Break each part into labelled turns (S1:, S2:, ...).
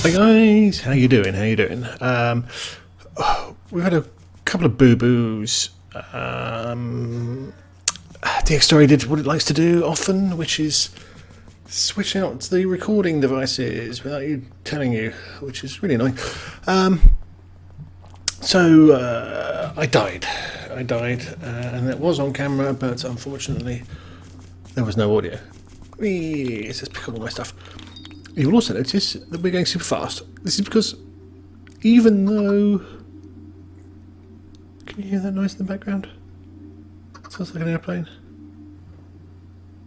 S1: Hi guys, how you doing? How you doing? We've had a couple of boo-boos. DxStory did what it likes to do often, which is switch out the recording devices without you telling you, which is really annoying. So I died, and it was on camera, but unfortunately there was no audio. Let's just pick up all my stuff. You will also notice that we're going super fast. This is because even though... Can you hear that noise in the background? It sounds like an airplane.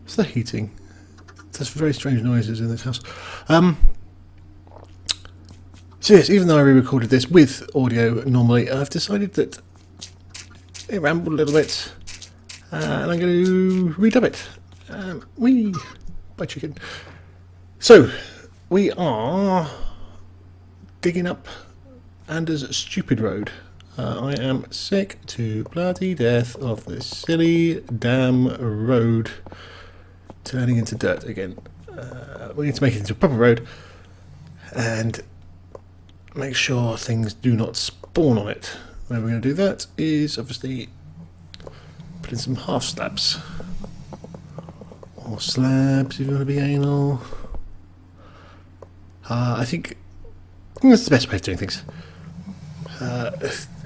S1: It's the heating. There's very strange noises in this house. So yes, even though I re-recorded this with audio normally, I've decided that it rambled a little bit, and I'm going to redub it. Bye chicken. So, we are digging up Anders' stupid road. I am sick to bloody death of this silly damn road turning into dirt again. We need to make it into a proper road and make sure things do not spawn on it. The way we're going to do that is obviously put in some half slabs. Or slabs if you want to be anal. I think that's the best way of doing things.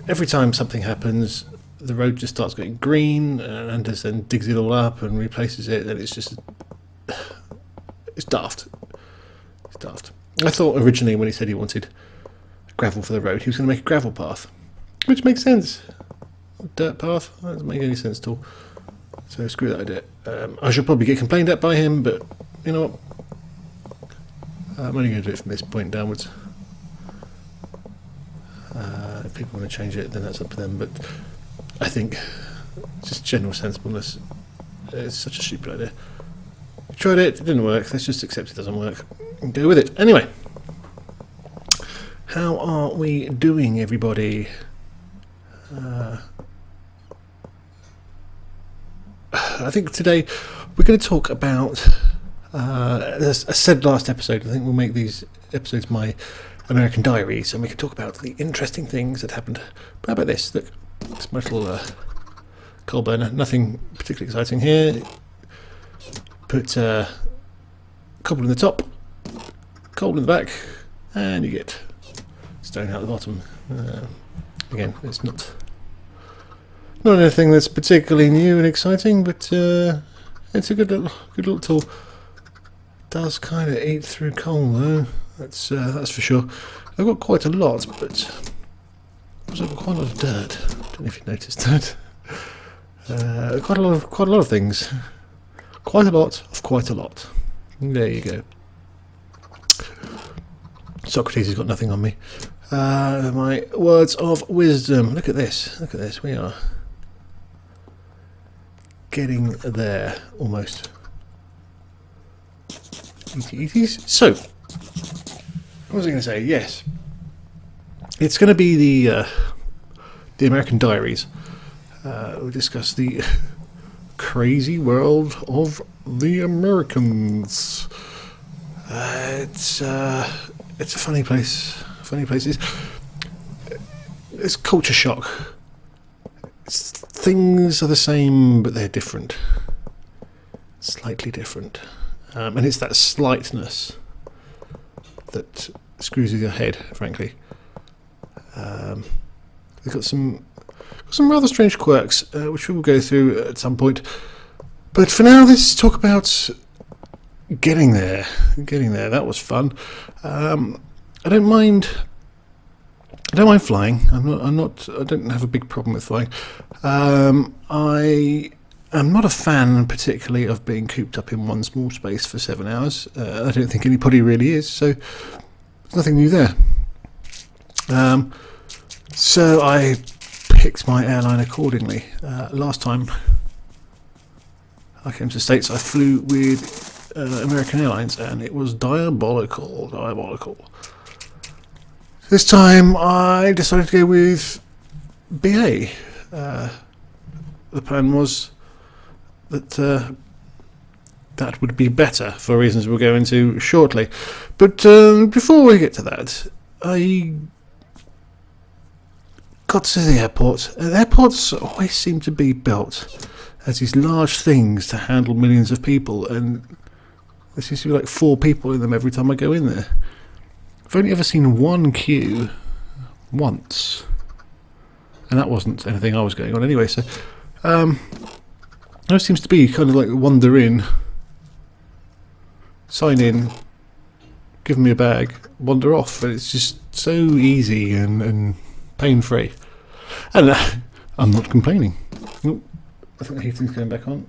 S1: Every time something happens, the road just starts getting green, and Anders then digs it all up and replaces it, and it's just... It's daft. It's daft. I thought originally when he said he wanted gravel for the road, he was going to make a gravel path. Which makes sense. A dirt path? That doesn't make any sense at all. So screw that idea. I should probably get complained at by him, but you know what? I'm only going to do it from this point downwards. If people want to change it, then that's up to them, but I think just general sensibleness is such a stupid idea. We tried it didn't work, let's just accept it doesn't work and go with it. Anyway, how are we doing, everybody? I think today we're going to talk about, as I said last episode, I think we'll make these episodes my American diaries, and we can talk about the interesting things that happened. But how about this? Look, it's my little coal burner. Nothing particularly exciting here. Put cobble in the top, coal in the back, and you get stone out the bottom. Again, it's not anything that's particularly new and exciting, but it's a good little tool. Does kind of eat through coal though. That's for sure. I've got quite a lot, but I've got quite a lot of dirt. Don't know if you noticed that. Quite a lot of things. Quite a lot of quite a lot. There you go. Socrates has got nothing on me. My words of wisdom. Look at this. Look at this. We are getting there almost. So, what was I going to say? Yes, it's going to be the American Diaries. We'll discuss the crazy world of the Americans. It's a funny place. Funny places. It's culture shock. Things are the same, but they're different. Slightly different. And it's that slightness that screws with your head, frankly. They've got some rather strange quirks, which we will go through at some point. But for now, let's talk about getting there. Getting there. That was fun. I don't mind flying. I don't have a big problem with flying. I'm not a fan, particularly, of being cooped up in one small space for 7 hours. I don't think anybody really is, so there's nothing new there. So I picked my airline accordingly. Last time I came to the States, I flew with American Airlines, and it was diabolical. This time I decided to go with BA. The plan was that that would be better for reasons we'll go into shortly. But before we get to that, I got to the airport. Airports always seem to be built as these large things to handle millions of people, and there seems to be like 4 people in them every time I go in there. I've only ever seen one queue once, and that wasn't anything I was going on anyway, so there seems to be kind of like wander in, sign in, give me a bag, wander off, and it's just so easy and pain-free. And I'm not complaining. Oop, I think the heating's going back on.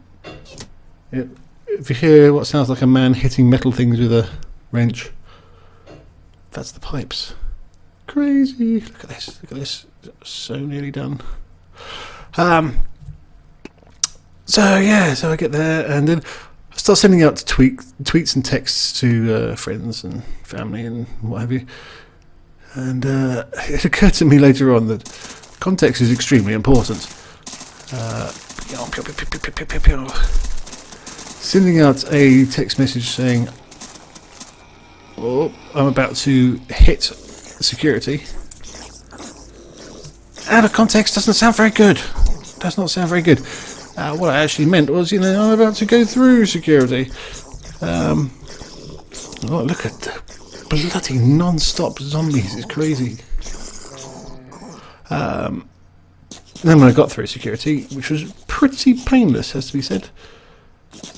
S1: Yep. If you hear what sounds like a man hitting metal things with a wrench, that's the pipes. Crazy. Look at this. Look at this. So nearly done. So I get there and then I start sending out tweets and texts to friends and family and what have you. And it occurred to me later on that context is extremely important. Sending out a text message saying, "Oh, I'm about to hit security." Out of context doesn't sound very good. Does not sound very good. What I actually meant was, I'm about to go through security. Oh, look at the bloody non-stop zombies. It's crazy. Then when I got through security, which was pretty painless, has to be said,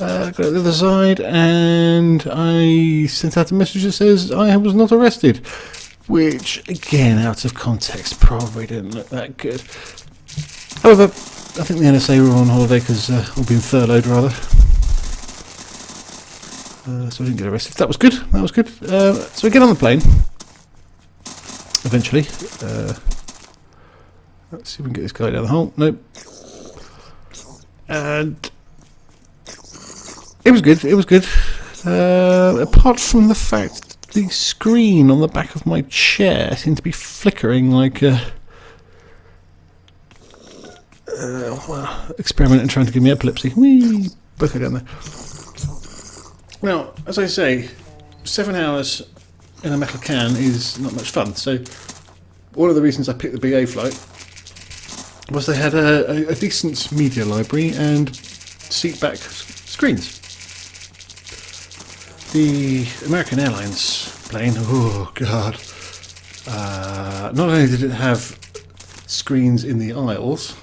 S1: I got to the other side and I sent out a message that says I was not arrested, which, again, out of context, probably didn't look that good. However, I think the NSA were on holiday because or being furloughed, rather. So I didn't get arrested. That was good. That was good. So we get on the plane. Eventually. Let's see if we can get this guy down the hole. Nope. And it was good. It was good. Apart from the fact the screen on the back of my chair seemed to be flickering like a experiment in trying to give me epilepsy. Whee! Book it down there. Now, as I say, 7 hours in a metal can is not much fun. So one of the reasons I picked the BA flight was they had a decent media library and seat back screens. The American Airlines plane, oh god, not only did it have screens in the aisles,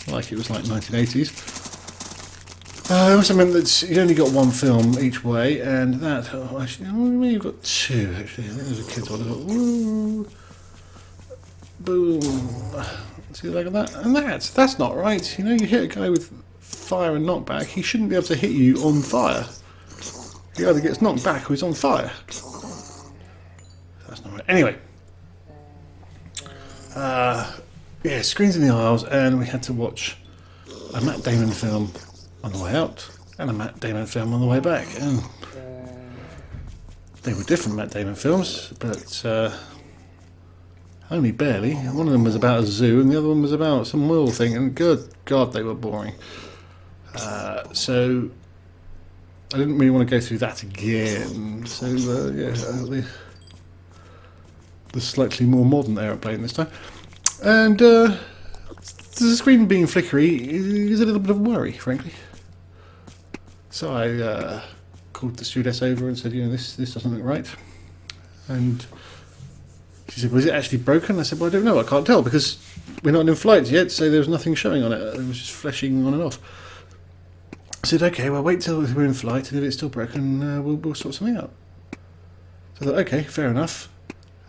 S1: like it was like 1980s, it also meant that you only got one film each way, and that, actually, maybe you've got 2 actually. I think there's a kid's one. Woo, boom. See the leg of that? And that's not right. You hit a guy with fire and knockback, he shouldn't be able to hit you on fire. He either gets knocked back or he's on fire. That's not right. Anyway. Yeah, screens in the aisles, and we had to watch a Matt Damon film on the way out and a Matt Damon film on the way back. And they were different Matt Damon films, but only barely. One of them was about a zoo and the other one was about some oil thing, and good God, they were boring. So I didn't really want to go through that again. So yeah, the slightly more modern aeroplane this time. And the screen being flickery is a little bit of a worry, frankly. So I called the stewardess over and said, this doesn't look right. And she said, was it actually broken? I said, well, I don't know, I can't tell because we're not in flight yet, so there was nothing showing on it. It was just flashing on and off. I said, okay, well, wait till we're in flight, and if it's still broken, we'll sort something out. So I thought, okay, fair enough.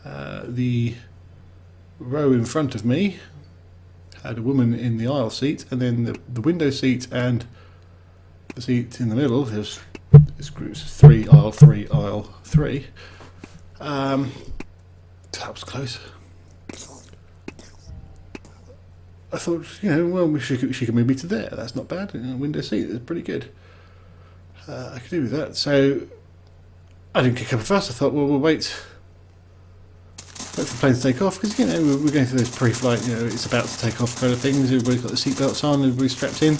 S1: The row in front of me had a woman in the aisle seat, and then the window seat and the seat in the middle, there's groups 3, aisle 3, aisle 3. That was close. I thought, well, she could move me to there. That's not bad. Window seat is pretty good. I could do with that. So I didn't kick up a fuss. I thought, well, we'll wait for the plane to take off because we're going through those pre-flight. It's about to take off kind of things. Everybody's got the seatbelts on. Everybody's strapped in.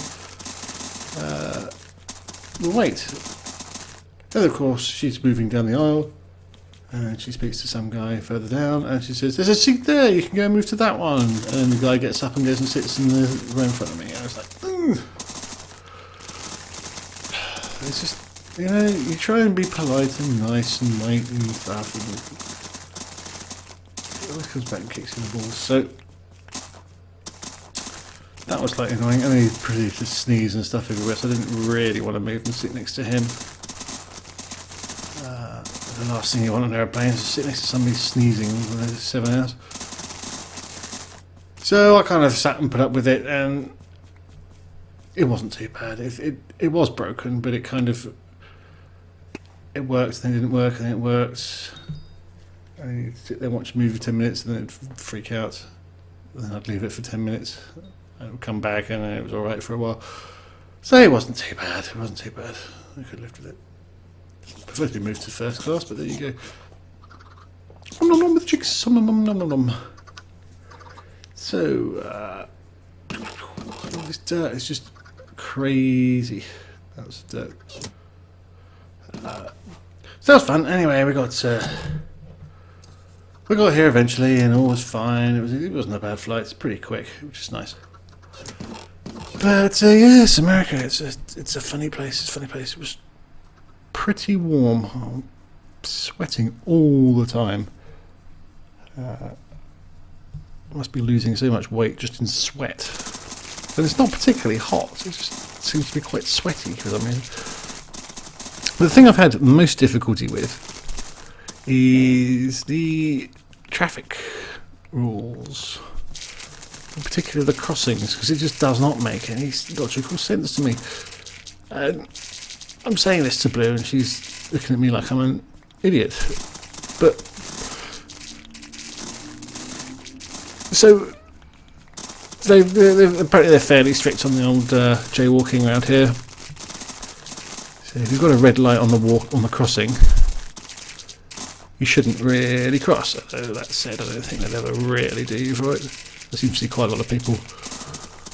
S1: we'll wait. And of course, she's moving down the aisle, and she speaks to some guy further down, and she says, "There's a seat there. You can go and move to that one." And the guy gets up and goes and sits in the row in front of me. I was like, it's just, you know, you try and be polite and nice and wait and stuff, and it always comes back and kicks you in the balls. So that was like annoying. I mean, he proceeded to sneeze and stuff everywhere, so I didn't really want to move and sit next to him. The last thing you want on an airplane is to sit next to somebody sneezing for 7 hours. So I kind of sat and put up with it, and it wasn't too bad. It was broken, but it kind of, it worked, then it didn't work, and then it worked. And you'd sit there and watch a movie for 10 minutes, and then it'd freak out. And then I'd leave it for 10 minutes, and it would come back, and then it was alright for a while. So it wasn't too bad. It wasn't too bad. I could live with it. Prefer to move to first class, but there you go. Nom nom nom with the chicks. Nom nom nom nom nom. So, all this dirt is just crazy. That was dirt. So that was fun. Anyway, we got here eventually, and all was fine. It wasn't a bad flight. It's pretty quick, which is nice. But yes, America. It's a funny place. It's a funny place. It was pretty warm. I'm sweating all the time. Must be losing so much weight just in sweat. And it's not particularly hot. It just seems to be quite sweaty for some reason. But the thing I've had most difficulty with is the traffic rules. In particular the crossings, because it just does not make any logical sense to me. I'm saying this to Blue, and she's looking at me like I'm an idiot. But so apparently they're fairly strict on the old jaywalking around here. So if you've got a red light on the crossing, you shouldn't really cross. Although that said, I don't think they'd ever really do you for it. There seems to be quite a lot of people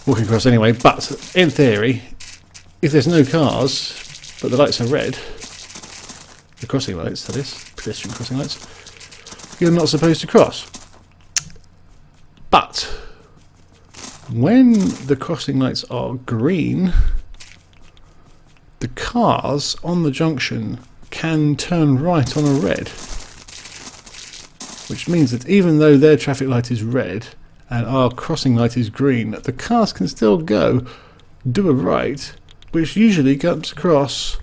S1: walking across anyway. But in theory, if there's no cars, but the lights are red, the crossing lights, that is, pedestrian crossing lights, you're not supposed to cross. But when the crossing lights are green, the cars on the junction can turn right on a red. Which means that even though their traffic light is red and our crossing light is green, the cars can still go, do a right, which usually comes across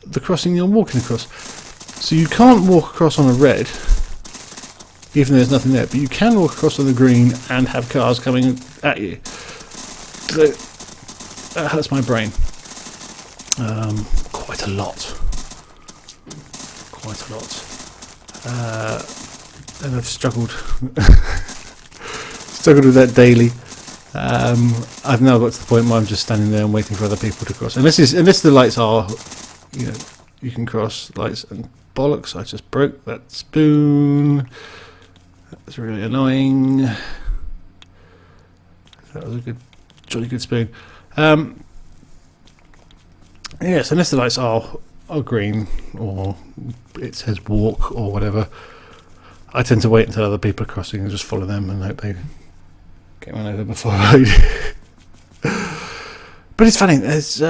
S1: the crossing you're walking across. So you can't walk across on a red, even though there's nothing there, but you can walk across on the green and have cars coming at you. So that hurts my brain. Quite a lot. Quite a lot. And I've struggled with that daily. I've now got to the point where I'm just standing there and waiting for other people to cross. Unless the lights are, you know, you can cross lights, and bollocks, I just broke that spoon. That was really annoying. That was a jolly good spoon. Yes, unless the lights are green, or it says walk or whatever, I tend to wait until other people are crossing and just follow them and hope they get run over before I do. But it's funny, it's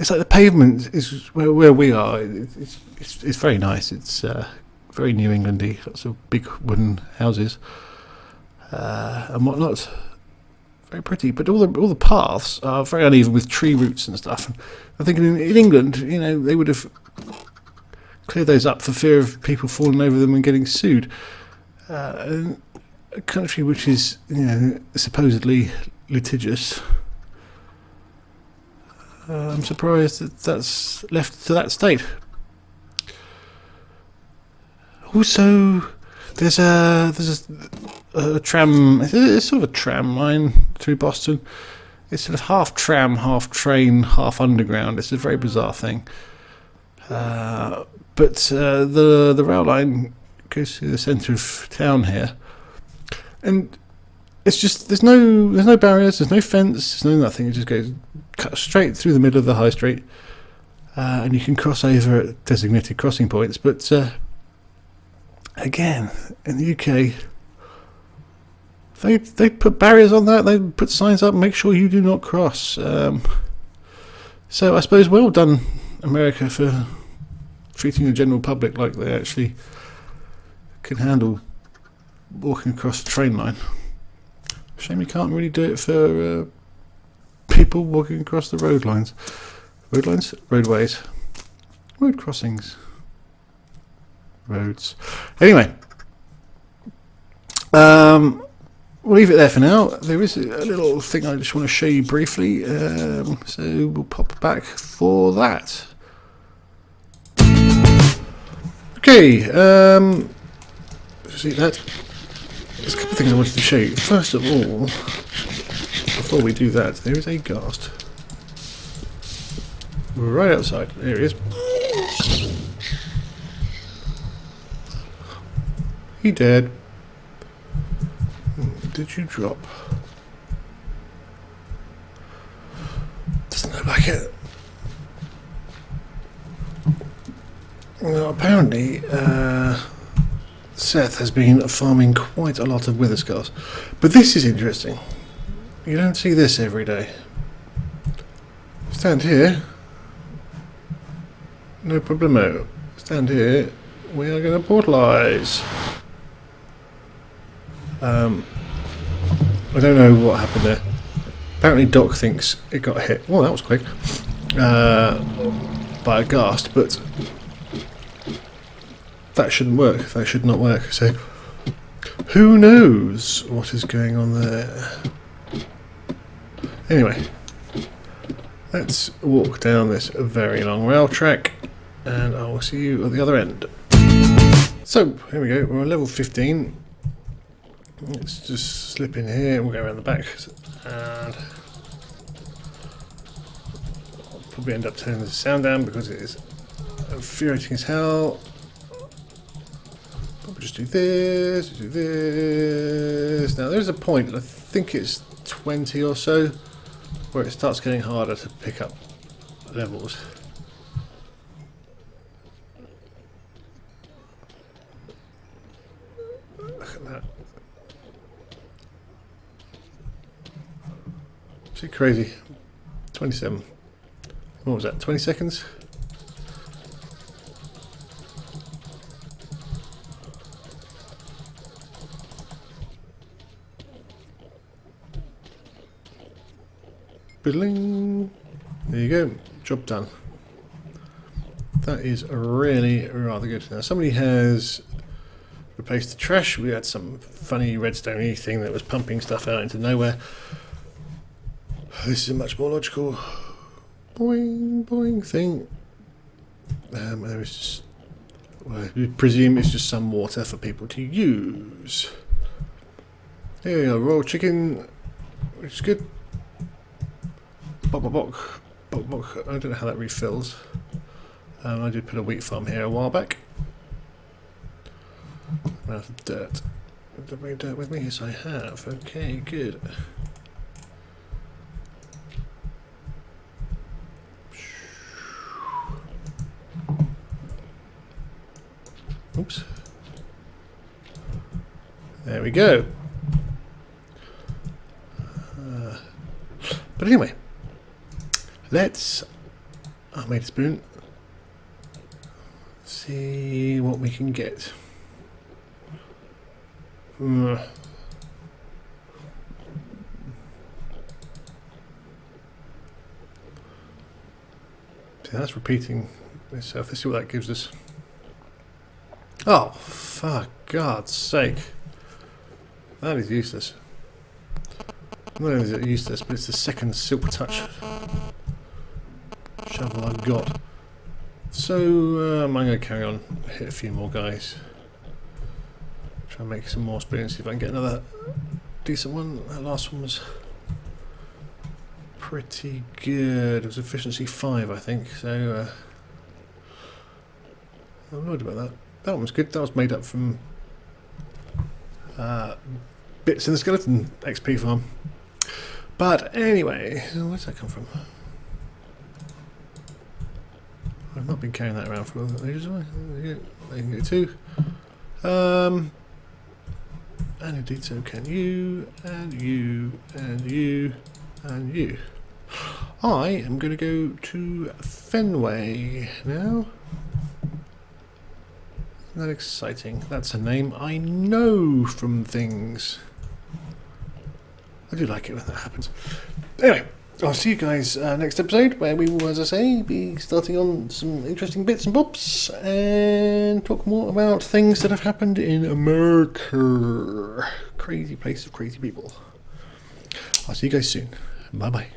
S1: like the pavement is where we are. It's very nice. It's very New Englandy, lots of big wooden houses and whatnot. Very pretty, but all the paths are very uneven with tree roots and stuff. And I'm thinking in England, you know, they would have cleared those up for fear of people falling over them and getting sued. And a country which is, you know, supposedly litigious, I'm surprised that that's left to that state. Also, there's a tram. It's sort of a tram line through Boston. It's sort of half tram, half train, half underground. It's a very bizarre thing. But the rail line goes through the centre of town here, and it's just there's no barriers, there's no fence, there's no nothing. It just goes cut straight through the middle of the high street, and you can cross over at designated crossing points. But again, in the UK, they put barriers on that. They put signs up, make sure you do not cross. So I suppose well done, America, for treating the general public like they actually can handle walking across the train line. Shame you can't really do it for people walking across the road lines. Road lines? Roadways. Road crossings. Roads. Anyway. We'll leave it there for now. There is a little thing I just want to show you briefly. So we'll pop back for that. Okay. See that? There's a couple of things I wanted to show you. First of all, before we do that, there is a ghast right outside. There he is. He dead. Did you drop? Doesn't look like it. Well, apparently, Seth has been farming quite a lot of wither skulls. But this is interesting. You don't see this every day. Stand here. No problemo. Stand here. We are going to portalize. I don't know what happened there. Apparently Doc thinks it got hit. Oh, that was quick. By a ghast, but that shouldn't work. That should not work. So, who knows what is going on there? Anyway, let's walk down this very long rail track, and I will see you at the other end. So, here we go. We're on level 15. Let's just slip in here. We'll go around the back, and I'll probably end up turning the sound down because it is infuriating as hell. Probably just do this, do this. Now there's a point, I think it's 20 or so, where it starts getting harder to pick up levels. Look at that. See, crazy. 27. What was that? 20 seconds? Biddling. There you go. Job done. That is really rather good. Now somebody has replaced the trash. We had some funny redstone-y thing that was pumping stuff out into nowhere. This is a much more logical boing boing thing. There is just, well, we presume it's just some water for people to use. There we go, raw chicken, which is good. Bok bok bok, bok bok. I don't know how that refills. I did put a wheat farm here a while back. I'm out of dirt. Did I bring dirt with me? Yes, I have. Okay, good. Oops. There we go. But anyway, let's. I made a spoon. See what we can get. See, that's repeating itself. Let's see what that gives us. Oh, for God's sake. That is useless. Not only is it useless, but it's the second silk touch shovel I've got. So, I'm going to carry on, hit a few more guys. Try and make some more spoons, see if I can get another decent one. That last one was pretty good. It was efficiency 5, I think, so I'm annoyed about that. That one was good. That was made up from bits in the skeleton XP farm. But anyway, where's that come from? I've not been carrying that around for ages. I can get two. And indeed so can you, and you, and you, and you. I am going to go to Fenway now. Isn't that exciting? That's a name I know from things. I do like it when that happens. Anyway, I'll see you guys next episode, where we will, as I say, be starting on some interesting bits and bobs and talk more about things that have happened in America. Crazy place of crazy people. I'll see you guys soon. Bye bye.